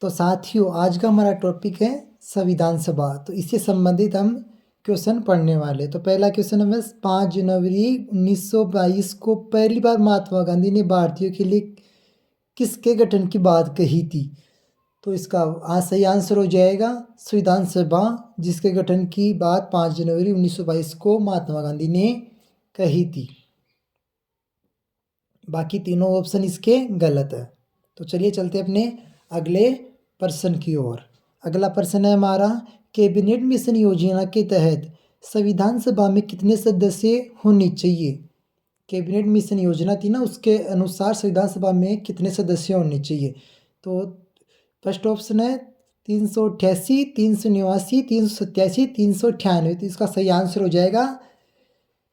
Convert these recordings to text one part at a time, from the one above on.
तो साथियों आज का हमारा टॉपिक है संविधान सभा। तो इससे संबंधित हम क्वेश्चन पढ़ने वाले। तो पहला क्वेश्चन हमें 5 जनवरी 1922 को पहली बार महात्मा गांधी ने भारतीयों के लिए किसके गठन की बात कही थी। तो इसका सही आंसर हो जाएगा संविधान सभा, जिसके गठन की बात 5 जनवरी 1922 को महात्मा गांधी ने कही थी। बाकी तीनों ऑप्शन इसके गलत है। तो चलिए चलते अपने अगले प्रश्न की ओर। अगला प्रश्न है हमारा, कैबिनेट मिशन योजना के तहत संविधान सभा में कितने सदस्य होने चाहिए। कैबिनेट मिशन योजना थी ना, उसके अनुसार संविधान सभा में कितने सदस्य होने चाहिए। तो फर्स्ट ऑप्शन है 388, 389, 387, 398। तो इसका सही आंसर हो जाएगा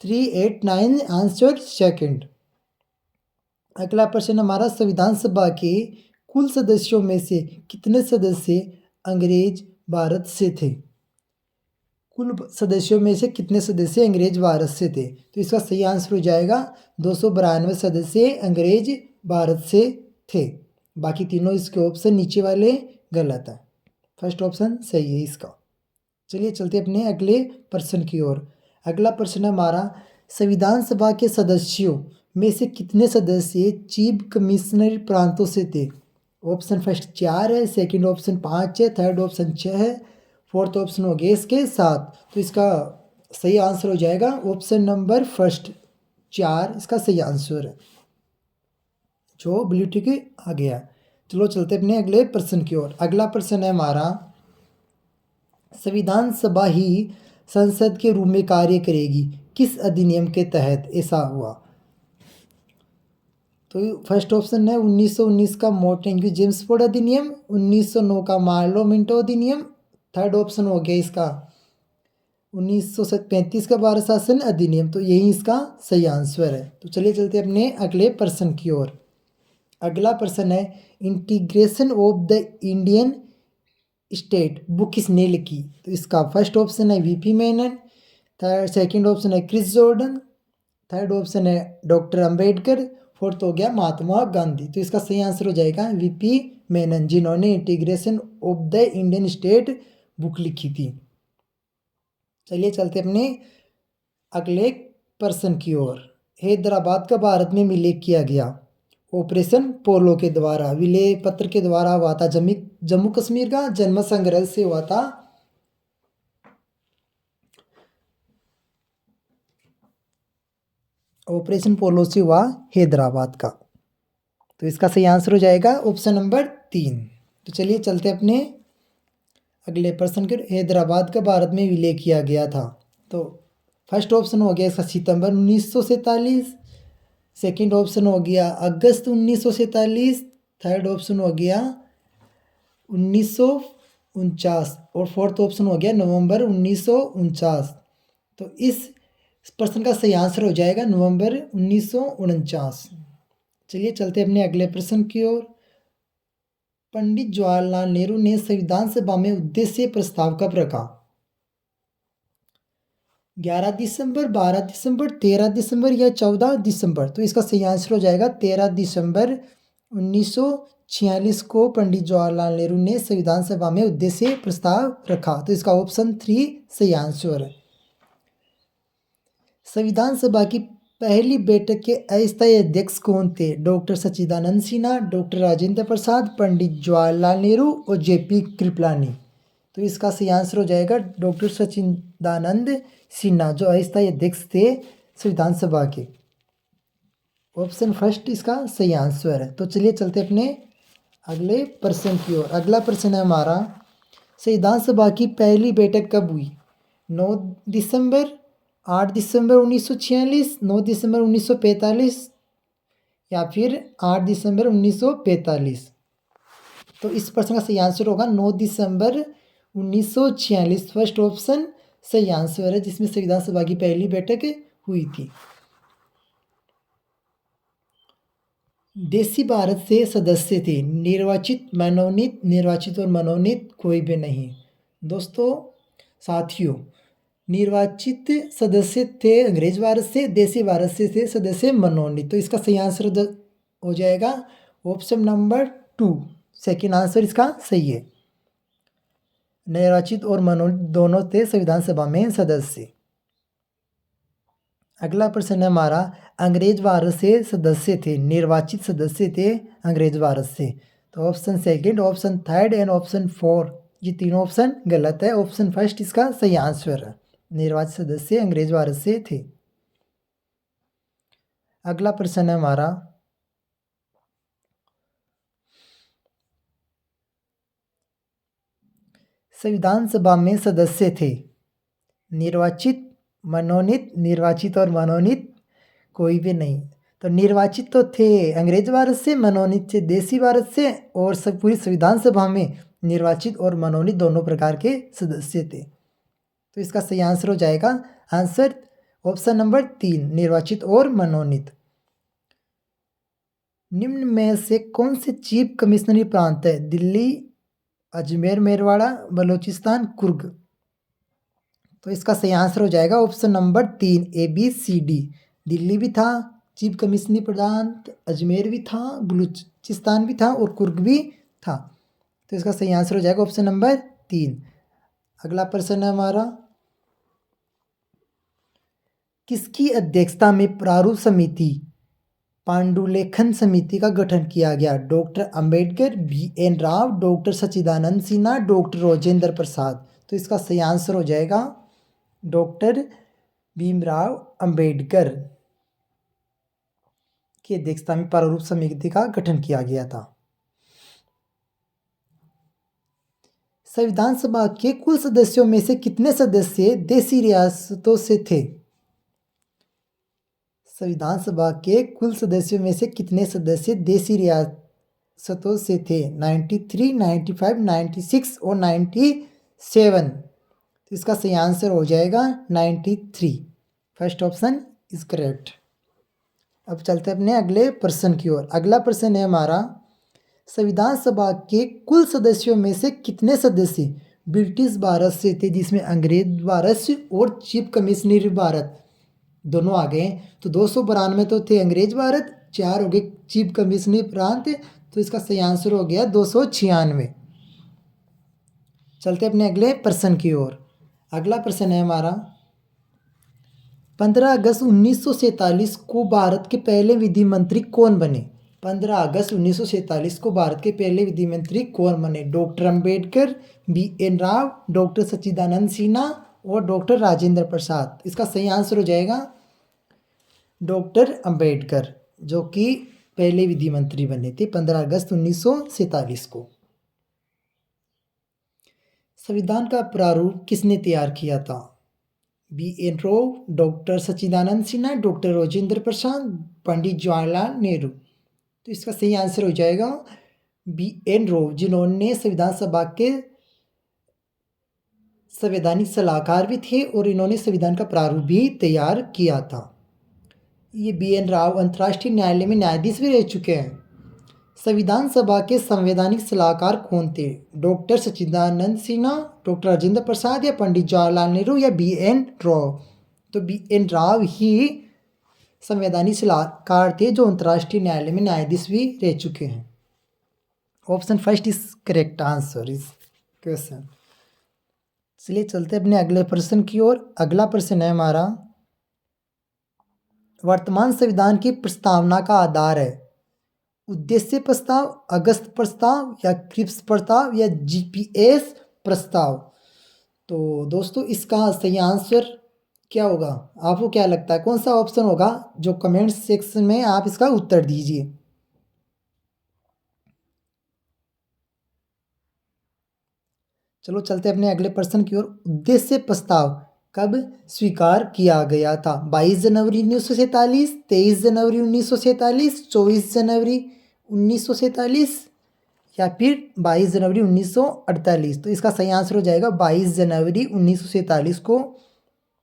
389 आंसर सेकंड। अगला प्रश्न हमारा, संविधान सभा के कुल सदस्यों में से कितने सदस्य अंग्रेज भारत से थे। कुल सदस्यों में से कितने सदस्य अंग्रेज भारत से थे। तो इसका सही आंसर हो जाएगा 292 सदस्य अंग्रेज भारत से थे। बाकी तीनों इसके ऑप्शन नीचे वाले गलत है, फर्स्ट ऑप्शन सही है इसका। चलिए चलते अपने अगले प्रश्न की ओर। अगला प्रश्न हमारा, संविधान सभा के सदस्यों में से कितने सदस्य चीफ कमिश्नर प्रांतों से थे। ऑप्शन फर्स्ट 4 है, सेकंड ऑप्शन 5 है, थर्ड ऑप्शन 6 है, फोर्थ ऑप्शन हो गया इसके 7। तो इसका सही आंसर हो जाएगा ऑप्शन नंबर फर्स्ट 4, इसका सही आंसर है, जो ब्लू टिक आ गया। चलो चलते अपने अगले प्रश्न की ओर। अगला प्रश्न है हमारा, संविधान सभा ही संसद के रूप में कार्य करेगी, किस अधिनियम के तहत ऐसा हुआ। तो फर्स्ट ऑप्शन है 1919 का मोंटेग्यू जेम्सफोर्ड अधिनियम, 1909 का मार्लो मिंटो अधिनियम, थर्ड ऑप्शन हो गया इसका 1935 का भारत शासन अधिनियम। तो यही इसका सही आंसर है। तो चलिए चलते अपने अगले प्रश्न की ओर। अगला प्रश्न है, integration of the Indian state book किसने लिखी। तो इसका फर्स्ट ऑप्शन है वीपी मेनन, सेकंड ऑप्शन है क्रिस जॉर्डन, थर्ड ऑप्शन है डॉक्टर अंबेडकर, फोर्थ हो गया महात्मा गांधी। तो इसका सही आंसर हो जाएगा वीपी मेनन, जिन्होंने integration of the Indian state book लिखी थी। चलिए चलते अपने अगले प्रश्न की ओर। हैदराबाद का भारत में विलय किया गया ऑपरेशन पोलो के द्वारा, विलय पत्र के द्वारा हुआ था। जम्मू कश्मीर का जन्म संग्रह से हुआ था। ऑपरेशन पोलो से हुआ हैदराबाद का। तो इसका सही आंसर हो जाएगा ऑप्शन नंबर 3। तो चलिए चलते अपने अगले प्रश्न के। हैदराबाद का भारत में विलय किया गया था। तो फर्स्ट ऑप्शन हो गया इसका सितंबर 1947, सेकंड ऑप्शन हो गया अगस्त 1947, थर्ड ऑप्शन हो गया 1949 और फोर्थ ऑप्शन हो गया नवंबर 1949। तो इस प्रश्न का सही आंसर हो जाएगा नवंबर 1949। चलिए चलते अपने अगले प्रश्न की ओर। पंडित जवाहरलाल नेहरू ने संविधान सभा में उद्देश्य प्रस्ताव कब रखा। 11 दिसंबर, 12 दिसंबर, 13 दिसंबर या 14 दिसंबर। तो इसका सही आंसर हो जाएगा 13 दिसंबर 1946 को पंडित जवाहरलाल नेहरू ने संविधान सभा में उद्देश्य प्रस्ताव रखा। तो इसका ऑप्शन 3 सही आंसर है। संविधान सभा की पहली बैठक के अस्थायी अध्यक्ष कौन थे। डॉक्टर सच्चिदानंद सिन्हा, डॉक्टर राजेंद्र प्रसाद, पंडित जवाहरलाल नेहरू और जेपी कृपलानी। तो इसका सही आंसर हो जाएगा डॉक्टर सच्चिदानंद सिन्हा, जो अस्थायी अध्यक्ष थे संविधान सभा के। ऑप्शन फर्स्ट इसका सही आंसर है। तो चलिए चलते अपने अगले प्रश्न की ओर। अगला प्रश्न है हमारा, संविधान सभा की पहली बैठक कब हुई। 9 दिसंबर, 8 दिसंबर 1946, 9 दिसंबर 1945 या फिर 8 दिसंबर 1945। तो इस प्रश्न का सही आंसर होगा 9 दिसंबर 1946, फर्स्ट ऑप्शन सही आंसर है, जिसमें संविधान सभा की पहली बैठक हुई थी। देशी भारत से सदस्य थे निर्वाचित, मनोनीत, निर्वाचित और मनोनीत कोई भी नहीं। दोस्तों साथियों, निर्वाचित सदस्य थे अंग्रेज भारत से, देशी भारत से थे सदस्य मनोनीत। तो इसका सही आंसर हो जाएगा ऑप्शन नंबर 2, सेकंड आंसर इसका सही है। निर्वाचित और मनोनीत दोनों थे संविधान सभा में सदस्य। अगला प्रश्न है हमारा, अंग्रेज भारत से सदस्य थे, निर्वाचित सदस्य थे अंग्रेज भारत से। तो option second, option third and option four, ये तीनों ऑप्शन गलत है। ऑप्शन फर्स्ट इसका सही आंसर है, निर्वाचित सदस्य अंग्रेज भारत से थे। अगला प्रश्न है हमारा, संविधान सभा में सदस्य थे निर्वाचित, मनोनीत, निर्वाचित और मनोनीत कोई भी नहीं। तो निर्वाचित तो थे अंग्रेज भारत से, मनोनीत थे देसी भारत से, और सब पूरी संविधान सभा में निर्वाचित और मनोनीत दोनों प्रकार के सदस्य थे। तो इसका सही आंसर हो जाएगा आंसर ऑप्शन नंबर 3, निर्वाचित और मनोनीत। निम्न में से कौन से चीफ कमिश्नरी प्रांत है? दिल्ली, अजमेर, मेरवाड़ा, बलूचिस्तान, कुर्ग। तो इसका सही आंसर हो जाएगा ऑप्शन नंबर 3, ABCD। दिल्ली भी था चीफ कमिश्नरी प्रांत, अजमेर भी था, बलूचिस्तान भी था और कुर्ग भी था। तो इसका सही आंसर हो जाएगा ऑप्शन नंबर 3। अगला प्रश्न है हमारा, किसकी अध्यक्षता में प्रारूप समिति, पांडुलेखन समिति का गठन किया गया? Doctor Ambedkar, BN Rao, doctor Sachchidananda Sinha, doctor Rajendra Prasad. तो इसका सही आंसर हो जाएगा डॉक्टर भीमराव अंबेडकर की अध्यक्षता में प्रारूप समिति का गठन किया गया था। संविधान सभा के कुल सदस्यों में से कितने सदस्य देसी रियासतों से थे? संविधान सभा के कुल सदस्यों में से कितने सदस्य देसी रियासतों से थे? 93, 95, 96 और 97। तो इसका सही आंसर हो जाएगा 93। First option is correct. अब चलते हैं अपने अगले प्रश्न की ओर। अगला प्रश्न है हमारा, संविधान सभा के कुल सदस्यों में से कितने सदस्य ब्रिटिश भारत से थे, जिसमें अंग्रेज भारत और चीफ कमिश्नरी भारत दोनों आ गए? तो 292 तो थे अंग्रेज भारत, 4 हो गए चीफ कमिश्नरी प्रांत। तो इसका सही आंसर हो गया 296। चलते अपने अगले प्रश्न की ओर। अगला प्रश्न है हमारा, 15 अगस्त 1947 को भारत के पहले विधि मंत्री कौन बने? 15 अगस्त 1947 को भारत के पहले विधि मंत्री कौन बने? Doctor Ambedkar, BN Rao, doctor Sachchidananda Sinha और डॉक्टर राजेंद्र प्रसाद। इसका सही आंसर हो जाएगा डॉक्टर अंबेडकर, जो कि पहले विधि मंत्री बने थे 15 अगस्त 1947 को। संविधान का प्रारूप किसने तैयार किया था? BN Rao, doctor Sachchidananda Sinha, doctor Rajendra प्रसाद, पंडित जवाहरलाल नेहरू। तो इसका सही आंसर हो जाएगा BN राव, जिन्होंने संविधान सभा के संवैधानिक सलाहकार भी थे और इन्होंने संविधान का प्रारूप भी तैयार किया था। ये BN राव अंतर्राष्ट्रीय न्यायालय में न्यायाधीश भी रह चुके हैं। संविधान सभा के संवैधानिक सलाहकार कौन थे? डॉक्टर सच्चिदानंद सिन्हा, डॉक्टर राजेंद्र प्रसाद या पंडित जवाहरलाल नेहरू या BN राव? तो BN राव ही संवैधानिक सलाहकार थे जो अंतर्राष्ट्रीय न्यायालय में न्यायाधीश भी रह चुके हैं। Option first is correct answer is question. चलिए चलते अपने अगले प्रश्न की ओर। अगला प्रश्न है हमारा, वर्तमान संविधान की प्रस्तावना का आधार है उद्देश्य प्रस्ताव, अगस्त प्रस्ताव या क्रिप्स प्रस्ताव या GPS प्रस्ताव? तो दोस्तों इसका सही आंसर क्या होगा? आपको क्या लगता है कौन सा ऑप्शन होगा? जो कमेंट सेक्शन में आप इसका उत्तर दीजिए। चलो चलते अपने अगले प्रश्न की ओर। उद्देश्य प्रस्ताव कब स्वीकार किया गया था? 22 जनवरी 1947, 23 जनवरी 1947, 24 जनवरी 1947 या फिर 22 जनवरी 1948? तो इसका सही आंसर हो जाएगा 22 जनवरी 1947 को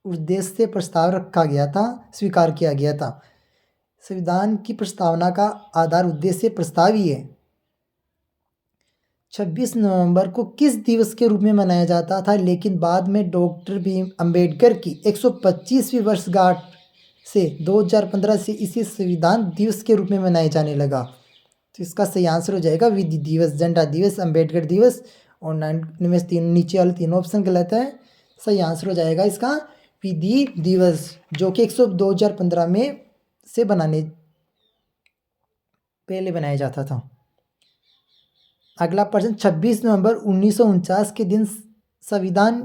उद्देश्य प्रस्ताव रखा गया था, स्वीकार किया गया था। संविधान की प्रस्तावना का आधार उद्देश्य प्रस्ताव ही है। 26 नवंबर को किस दिवस के रूप में मनाया जाता था, लेकिन बाद में डॉक्टर भीम अम्बेडकर की 125वीं वर्षगांठ से 2015 से इसे संविधान दिवस के रूप में मनाया जाने लगा? तो इसका सही आंसर हो जाएगा विधि दिवस, झंडा दिवस, अंबेडकर दिवस। और 9 में तीन नीचे वाले तीनों ऑप्शन गलत है। सही आंसर हो जाएगा इसका विधि दिवस, जो कि 2015 में से पहले बनाया जाता था। अगला प्रश्न, 26 नवंबर 1949 के दिन संविधान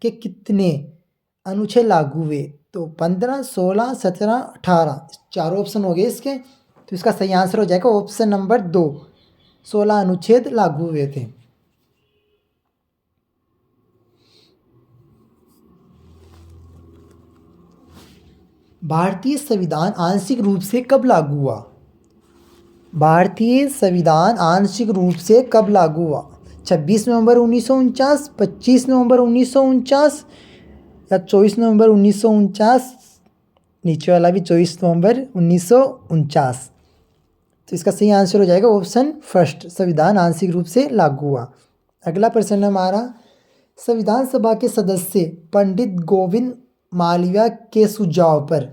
के कितने अनुच्छेद लागू हुए? तो 15, 16, 17, 18, चारों ऑप्शन हो गए इसके। तो इसका सही आंसर हो जाएगा ऑप्शन नंबर 2, 16 अनुच्छेद लागू हुए थे। भारतीय संविधान आंशिक रूप से कब लागू हुआ? भारतीय संविधान आंशिक रूप से कब लागू हुआ? 26 नवंबर 1949, 25 नवंबर 1949 या 24 नवंबर 1949? नीचे वाला भी 24 नवंबर 1949। तो इसका सही आंसर हो जाएगा ऑप्शन फर्स्ट, संविधान आंशिक रूप से लागू हुआ। अगला प्रश्न हमारा, संविधान सभा के सदस्य पंडित गोविंद मालवीय के सुझाव पर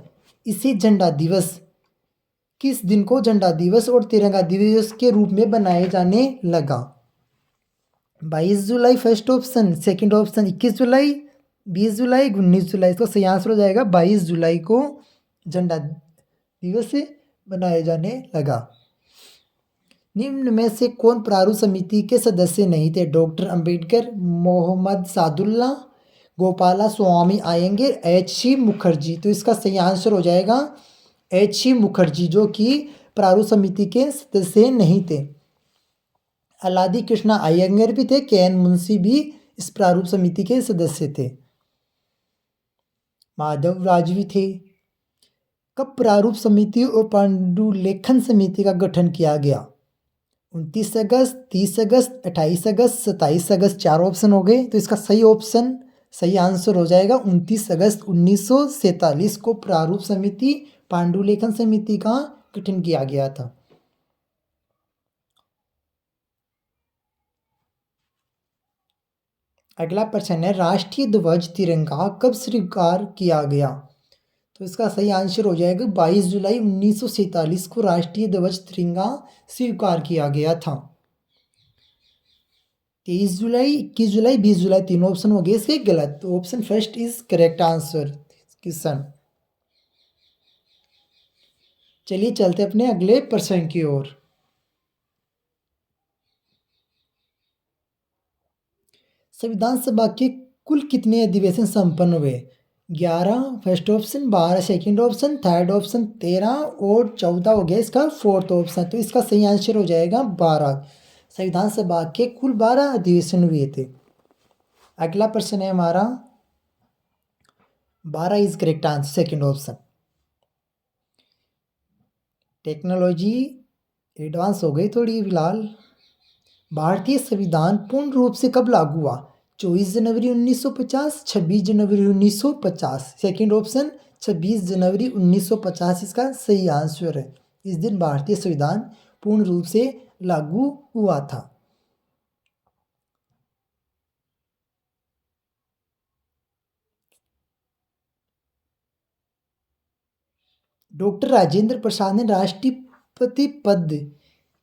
इसे झंडा दिवस किस दिन को झंडा दिवस और तिरंगा दिवस के रूप में बनाए जाने लगा? 22 जुलाई फर्स्ट ऑप्शन, सेकंड ऑप्शन 21 जुलाई, 20 जुलाई, 19 जुलाई। तो सही आंसर हो जाएगा 22 जुलाई को झंडा दिवस बनाए जाने लगा। निम्न में से कौन प्रारूप समिति के सदस्य नहीं थे? डॉक्टर अंबेडकर, मोहम्मद सादुल्ला, गोपाला स्वामी अयंगर, एच.सी. मुखर्जी। तो इसका सही आंसर हो जाएगा एच.सी. मुखर्जी, जो कि प्रारूप समिति के सदस्य नहीं थे। अलादी कृष्णा अयंगर भी थे, के.एन. मुंशी भी इस प्रारूप समिति के सदस्य थे। माधव राज भी थे। कब प्रारूप समिति और पांडुलेखन समिति का गठन किया गया? 29 अगस्त, 30 अगस्त, 28 अगस्त, 27 अगस्त। चार ऑप्शन हो गए। तो इसका सही आंसर हो जाएगा 29 अगस्त 1947 को प्रारूप समिति पांडुलेखन समिति का गठन किया गया था। अगला प्रश्न है, राष्ट्रीय ध्वज तिरंगा कब स्वीकार किया गया? तो इसका सही आंसर हो जाएगा 22 जुलाई 1947 को राष्ट्रीय ध्वज तिरंगा स्वीकार किया गया था। 23 जुलाई, 21 जुलाई, 20 जुलाई, तीनों ऑप्शन हो गए इसके गलत। तो option first is correct answer Kishan. चलिए चलते अपने अगले प्रश्न की ओर। संविधान सभा के कुल कितने अधिवेशन संपन्न हुए? 11 first option, 12 second option, third option, 13 और 14 हो गया इसका फोर्थ ऑप्शन। तो इसका सही आंसर हो जाएगा 12। संविधान सभा के कुल 12 अधिवेशन हुए थे। अगला प्रश्न है हमारा, 12 is correct answer, second option. Technology advance हो गई थोड़ी फिलहाल। भारतीय संविधान पूर्ण रूप से कब लागू हुआ? 24 जनवरी 1950, 26 जनवरी 1950। सेकंड ऑप्शन 26 जनवरी 1950 इसका सही आंसर है। इस दिन भारतीय संविधान पूर्ण रूप से लागू हुआ था। डॉक्टर राजेंद्र प्रसाद ने राष्ट्रपति पद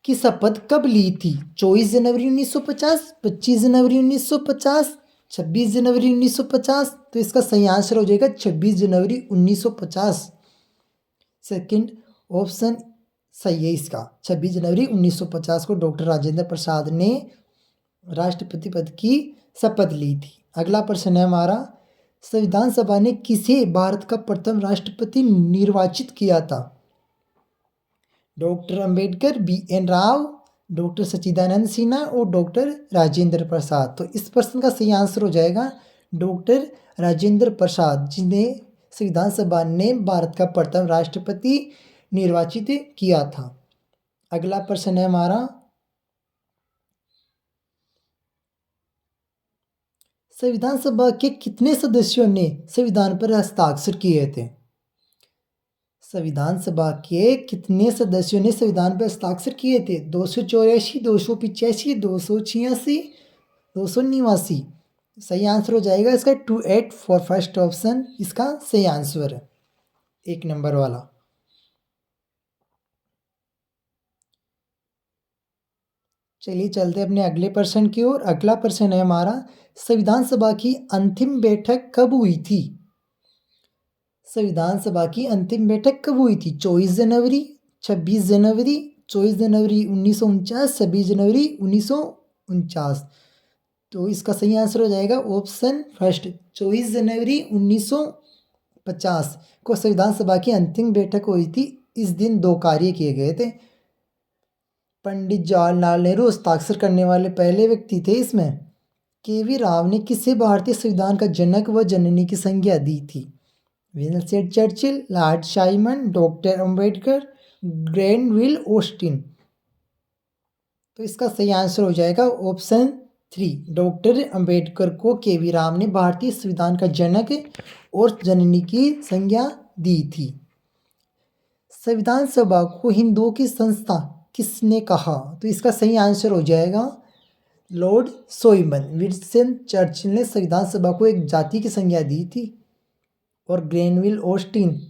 की शपथ कब ली थी? 24 जनवरी 1950, 25 जनवरी 1950, 26 जनवरी 1950। तो इसका सही आंसर हो जाएगा 26 जनवरी 1950। सेकंड ऑप्शन सही है इसका। 26 जनवरी 1950 को डॉक्टर राजेंद्र प्रसाद ने राष्ट्रपति पद की शपथ ली थी। अगला प्रश्न है हमारा, संविधान सभा ने किसे भारत का प्रथम राष्ट्रपति निर्वाचित किया था? Doctor Ambedkar, B N. Rao, doctor Sachchidananda Sinha और डॉक्टर राजेंद्र प्रसाद। तो इस प्रश्न का सही आंसर हो जाएगा डॉक्टर राजेंद्र प्रसाद, जिन्हें संविधान सभा ने भारत का प्रथम राष्ट्रपति निर्वाचित किया था। अगला प्रश्न है हमारा, संविधान सभा के कितने सदस्यों ने संविधान पर हस्ताक्षर किए थे? संविधान सभा के कितने सदस्यों ने संविधान पर हस्ताक्षर किए थे? 284, 285, 286, 289। सही आंसर हो जाएगा इसका 28 फॉर फर्स्ट ऑप्शन इसका सही आंसर है, एक नंबर वाला। चलिए चलते हैं अपने अगले प्रश्न की ओर। अगला प्रश्न है हमारा, संविधान सभा की अंतिम बैठक कब हुई थी? संविधान सभा की अंतिम बैठक कब हुई थी? 24 जनवरी, 26 जनवरी, 24 जनवरी 1949, 26 जनवरी 1949। तो इसका सही आंसर हो जाएगा ऑप्शन फर्स्ट, 24 जनवरी 1950 को संविधान सभा की अंतिम बैठक हुई थी। इस दिन 2 कार्य किए गए थे। पंडित जवाहरलाल नेहरू हस्ताक्षर करने वाले पहले व्यक्ति थे इसमें। के.वी. राव ने किसे भारतीय संविधान का जनक व जननी की संज्ञा दी थी? Winston Churchill, Lord Simon, doctor Ambedkar, Granville Austin. तो इसका सही आंसर हो जाएगा ऑप्शन 3, डॉक्टर अंबेडकर को के.वी. राव ने भारतीय संविधान का जनक और जननी की संज्ञा दी थी। संविधान सभा को हिंदुओं की संस्था किसने कहा? तो इसका सही आंसर हो जाएगा लॉर्ड सोइमन। विंस्टन चर्चिल ने संविधान सभा को एक जाति की संज्ञा दी थी, और ग्रैनविल ऑस्टिन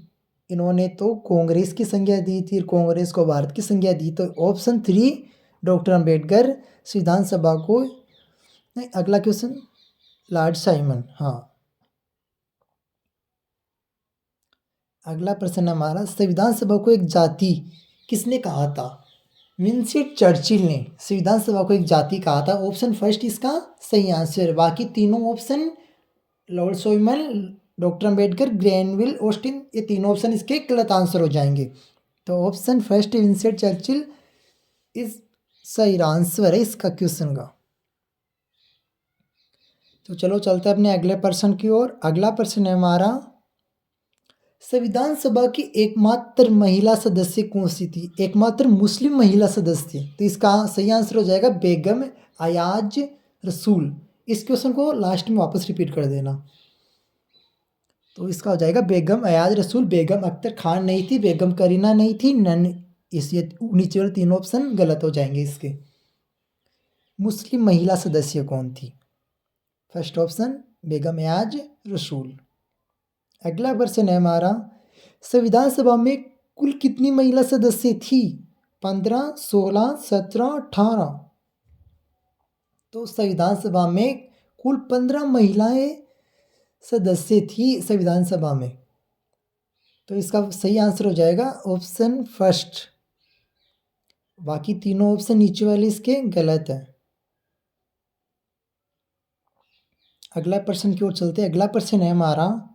इन्होंने तो कांग्रेस की संज्ञा दी थी, कांग्रेस को भारत की संज्ञा दी। तो ऑप्शन 3, डॉक्टर अंबेडकर संविधान सभा को, नहीं अगला क्वेश्चन लॉर्ड साइमन। हाँ, अगला प्रश्न हमारा, संविधान सभा को एक जाति किसने कहा था? विंस्टन चर्चिल ने संविधान सभा को एक जाति कहा था। ऑप्शन फर्स्ट इसका सही आंसर। बाकी तीनों option Lord Simon, doctor Ambedkar, Granville Austin, ये तीनों ऑप्शन इसके गलत आंसर हो जाएंगे। तो ऑप्शन फर्स्ट विंस्टन चर्चिल इस सही आंसर है इसका क्वेश्चन का। तो चलो चलते हैं अपने अगले प्रश्न की ओर। अगला प्रश्न है हमारा, संविधान सभा की एकमात्र महिला सदस्य कौन सी थी? एकमात्र मुस्लिम महिला सदस्य। तो इसका सही आंसर हो जाएगा बेगम अयाज रसूल। इस क्वेश्चन को लास्ट में वापस रिपीट कर देना। तो इसका हो जाएगा बेगम अयाज रसूल। बेगम अख्तर खान नहीं थी, बेगम करीना नहीं थी, नन। इस ये नीचे वाले तीनों ऑप्शन गलत हो जाएंगे इसके। मुस्लिम महिला सदस्य कौन थी? फर्स्ट ऑप्शन बेगम अयाज रसूल। अगला प्रश्न है हमारा, संविधान सभा में कुल कितनी महिला सदस्य थी? 15, 16, 17, 18। तो संविधान सभा में कुल 15 महिलाएं सदस्य थी संविधान सभा में। तो इसका सही आंसर हो जाएगा ऑप्शन फर्स्ट। बाकी तीनों ऑप्शन नीचे वाले इसके गलत है। अगला प्रश्न की ओर चलते हैं। अगला प्रश्न है हमारा,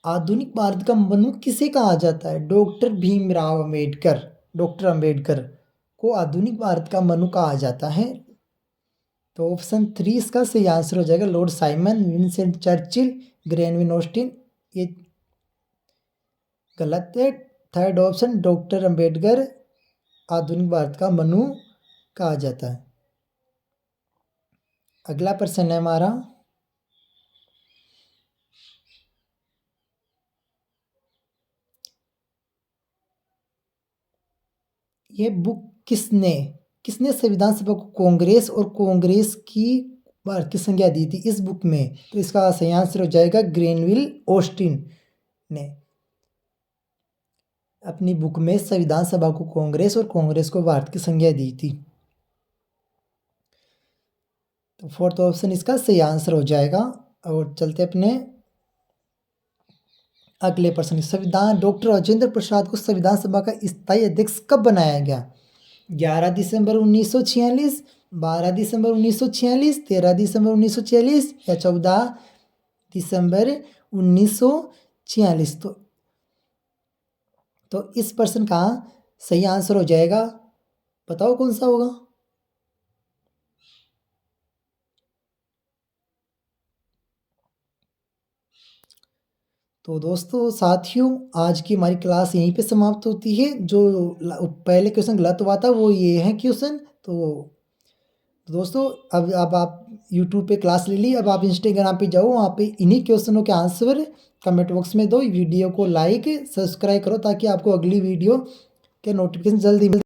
आधुनिक भारत का मनुष्य किसे कहा जाता है? डॉक्टर भीमराव अम्बेडकर, डॉक्टर अम्बेडकर को आधुनिक भारत का मनुष्य कहा जाता है। तो ऑप्शन 3 इसका सही आंसर हो जाएगा Lord Simon, Winston Churchill, Granville Austin. ये गलत है। थर्ड ऑप्शन डॉक्टर अम्बेडकर आधुनिक भारत का मनु कहा जाता है। अगला प्रश्न है हमारा, ये बुक किसने किसने संविधान सभा को कांग्रेस और कांग्रेस की भारत की संज्ञा दी थी इस बुक में? तो इसका सही आंसर हो जाएगा ग्रैनविल ऑस्टिन ने अपनी बुक में संविधान सभा को कांग्रेस और कांग्रेस को भारत की संज्ञा दी थी। तो फोर्थ ऑप्शन इसका सही आंसर हो जाएगा। और चलते अपने अगले प्रश्न। संविधान डॉक्टर राजेंद्र प्रसाद को संविधान सभा का स्थायी अध्यक्ष कब बनाया गया? 11 दिसंबर 1946, 12 दिसंबर 1946, 13 दिसंबर 1946 या 14 दिसंबर 1946। तो इस प्रश्न का सही आंसर हो जाएगा, बताओ कौन सा होगा? तो दोस्तों साथियों, आज की हमारी क्लास यहीं पे समाप्त होती है। जो पहले क्वेश्चन गलत हुआ था वो ये है क्वेश्चन। तो दोस्तों अब आप यूट्यूब पे क्लास ले ली, अब आप इंस्टाग्राम पे जाओ, वहाँ पे इन्हीं क्वेश्चनों के आंसर कमेंट बॉक्स में दो। वीडियो को लाइक सब्सक्राइब करो ताकि आपको अगली वीडियो के नोटिफिकेशन जल्दी मिल